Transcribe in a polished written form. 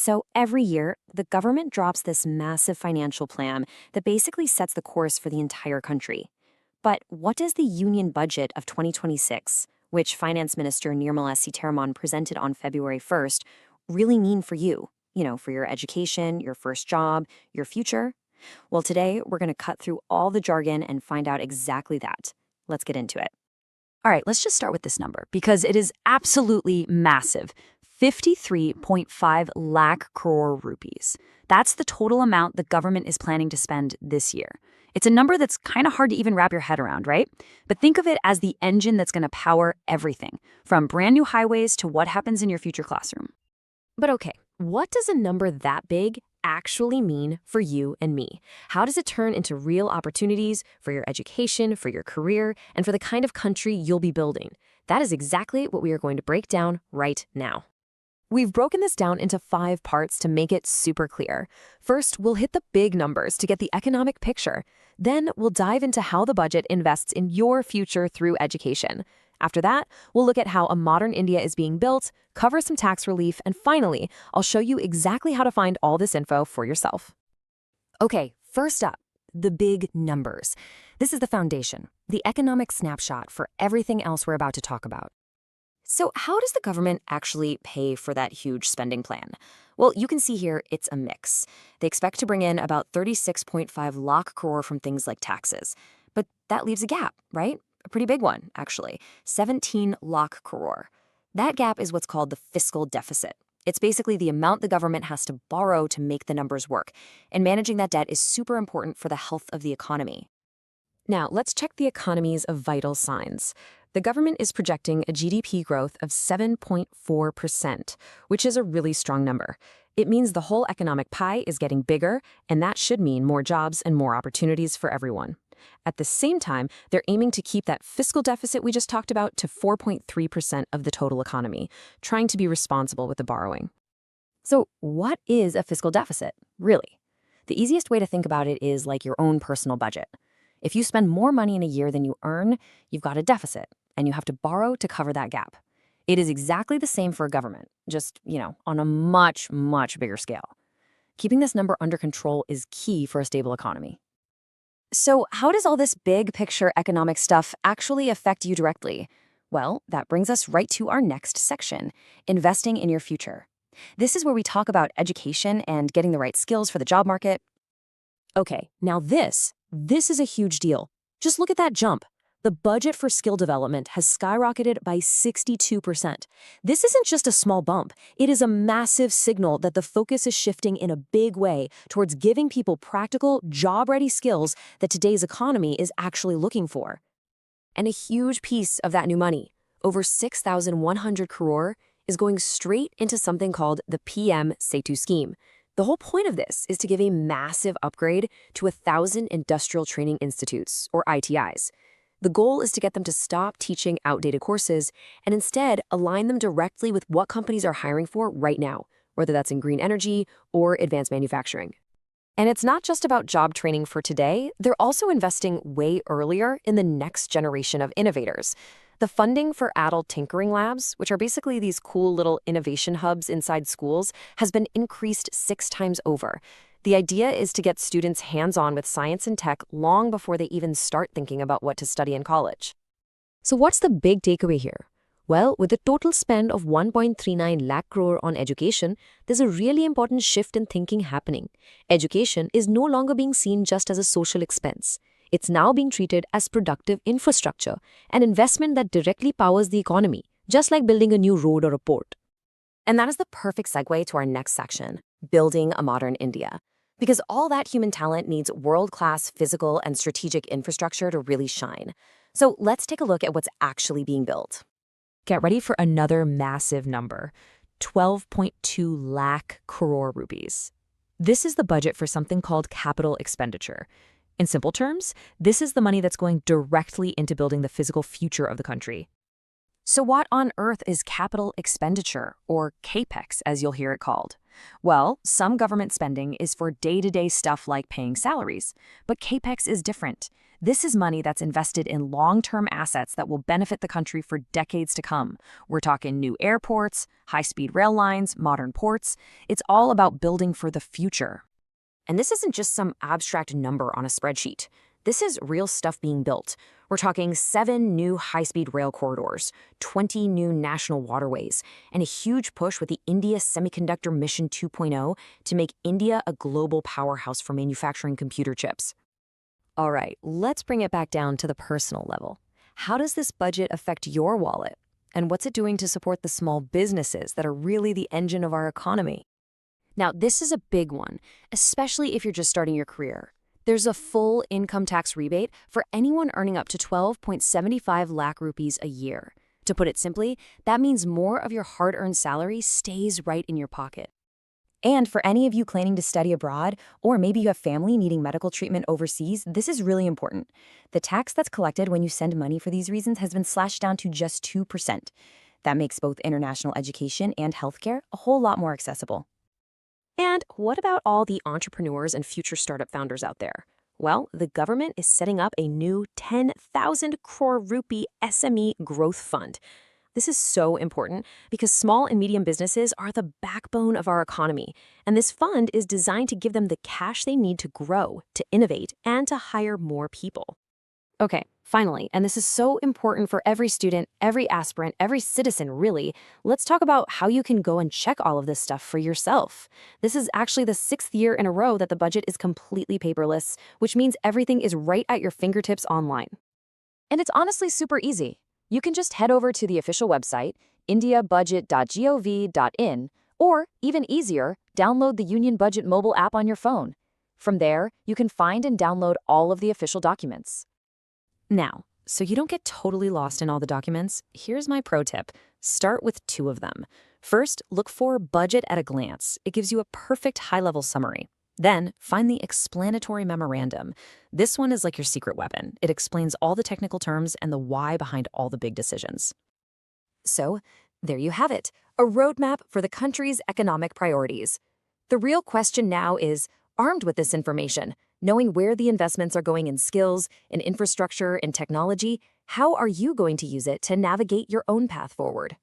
So every year, the government drops this massive financial plan that basically sets the course for the entire country. But what does the Union Budget of 2026, which Finance Minister Nirmala Sitharaman presented on February 1st, really mean for you? For your education, your first job, your future? Well, today we're going to cut through all the jargon and find out exactly that. Let's get into it. All right, let's just start with this number because it is absolutely massive. 53.5 lakh crore rupees. That's the total amount the government is planning to spend this year. It's a number that's kind of hard to even wrap your head around, right? But think of it as the engine that's going to power everything, from brand new highways to what happens in your future classroom. But okay, what does a number that big actually mean for you and me? How does it turn into real opportunities for your education, for your career, and for the kind of country you'll be building? That is exactly what we are going to break down right now. We've broken this down into 5 parts to make it super clear. First, we'll hit the big numbers to get the economic picture. Then, we'll dive into how the budget invests in your future through education. After that, we'll look at how a modern India is being built, cover some tax relief, and finally, I'll show you exactly how to find all this info for yourself. Okay, first up, the big numbers. This is the foundation, the economic snapshot for everything else we're about to talk about. So how does the government actually pay for that huge spending plan? Well, you can see here it's a mix. They expect to bring in about 36.5 lakh crore from things like taxes. But that leaves a gap, right? A pretty big one, actually. 17 lakh crore. That gap is what's called the fiscal deficit. It's basically the amount the government has to borrow to make the numbers work. And managing that debt is super important for the health of the economy. Now, let's check the economy's vital signs. The government is projecting a GDP growth of 7.4%, which is a really strong number. It means the whole economic pie is getting bigger, and that should mean more jobs and more opportunities for everyone. At the same time, they're aiming to keep that fiscal deficit we just talked about to 4.3% of the total economy, trying to be responsible with the borrowing. So what is a fiscal deficit, really? The easiest way to think about it is like your own personal budget. If you spend more money in a year than you earn, you've got a deficit, and you have to borrow to cover that gap. It is exactly the same for a government, just, on a much, much bigger scale. Keeping this number under control is key for a stable economy. So how does all this big picture economic stuff actually affect you directly? Well, that brings us right to our next section, investing in your future. This is where we talk about education and getting the right skills for the job market. Okay, now this is a huge deal. Just look at that jump. The budget for skill development has skyrocketed by 62%. This isn't just a small bump. It is a massive signal that the focus is shifting in a big way towards giving people practical, job-ready skills that today's economy is actually looking for. And a huge piece of that new money, over 6,100 crore, is going straight into something called the PM Setu scheme. The whole point of this is to give a massive upgrade to 1,000 industrial training institutes, or ITIs. The goal is to get them to stop teaching outdated courses and instead align them directly with what companies are hiring for right now, whether that's in green energy or advanced manufacturing. And it's not just about job training for today, they're also investing way earlier in the next generation of innovators. The funding for adult tinkering labs, which are basically these cool little innovation hubs inside schools, has been increased 6 times over. The idea is to get students hands-on with science and tech long before they even start thinking about what to study in college. So what's the big takeaway here? Well, with a total spend of 1.39 lakh crore on education, there's a really important shift in thinking happening. Education is no longer being seen just as a social expense. It's now being treated as productive infrastructure, an investment that directly powers the economy, just like building a new road or a port. And that is the perfect segue to our next section, building a modern India. Because all that human talent needs world-class physical and strategic infrastructure to really shine. So let's take a look at what's actually being built. Get ready for another massive number, 12.2 lakh crore rupees. This is the budget for something called capital expenditure. In simple terms, this is the money that's going directly into building the physical future of the country. So what on earth is capital expenditure, or CAPEX as you'll hear it called? Well, some government spending is for day-to-day stuff like paying salaries, but CAPEX is different. This is money that's invested in long-term assets that will benefit the country for decades to come. We're talking new airports, high-speed rail lines, modern ports. It's all about building for the future. And this isn't just some abstract number on a spreadsheet. This is real stuff being built. We're talking 7 new high-speed rail corridors, 20 new national waterways, and a huge push with the India Semiconductor Mission 2.0 to make India a global powerhouse for manufacturing computer chips. All right, let's bring it back down to the personal level. How does this budget affect your wallet? And what's it doing to support the small businesses that are really the engine of our economy? Now, this is a big one, especially if you're just starting your career. There's a full income tax rebate for anyone earning up to 12.75 lakh rupees a year. To put it simply, that means more of your hard-earned salary stays right in your pocket. And for any of you planning to study abroad, or maybe you have family needing medical treatment overseas, this is really important. The tax that's collected when you send money for these reasons has been slashed down to just 2%. That makes both international education and healthcare a whole lot more accessible. And what about all the entrepreneurs and future startup founders out there? Well, the government is setting up a new 10,000 crore rupee SME growth fund. This is so important because small and medium businesses are the backbone of our economy, and this fund is designed to give them the cash they need to grow, to innovate, and to hire more people. Okay, finally, and this is so important for every student, every aspirant, every citizen, really, let's talk about how you can go and check all of this stuff for yourself. This is actually the 6th year in a row that the budget is completely paperless, which means everything is right at your fingertips online. And it's honestly super easy. You can just head over to the official website, indiabudget.gov.in, or, even easier, download the Union Budget mobile app on your phone. From there, you can find and download all of the official documents. Now, so you don't get totally lost in all the documents, here's my pro tip. Start with 2 of them. First, look for Budget at a Glance. It gives you a perfect high-level summary. Then, find the explanatory memorandum. This one is like your secret weapon. It explains all the technical terms and the why behind all the big decisions. So, there you have it, a roadmap for the country's economic priorities. The real question now is, armed with this information, knowing where the investments are going in skills, in infrastructure, in technology, how are you going to use it to navigate your own path forward?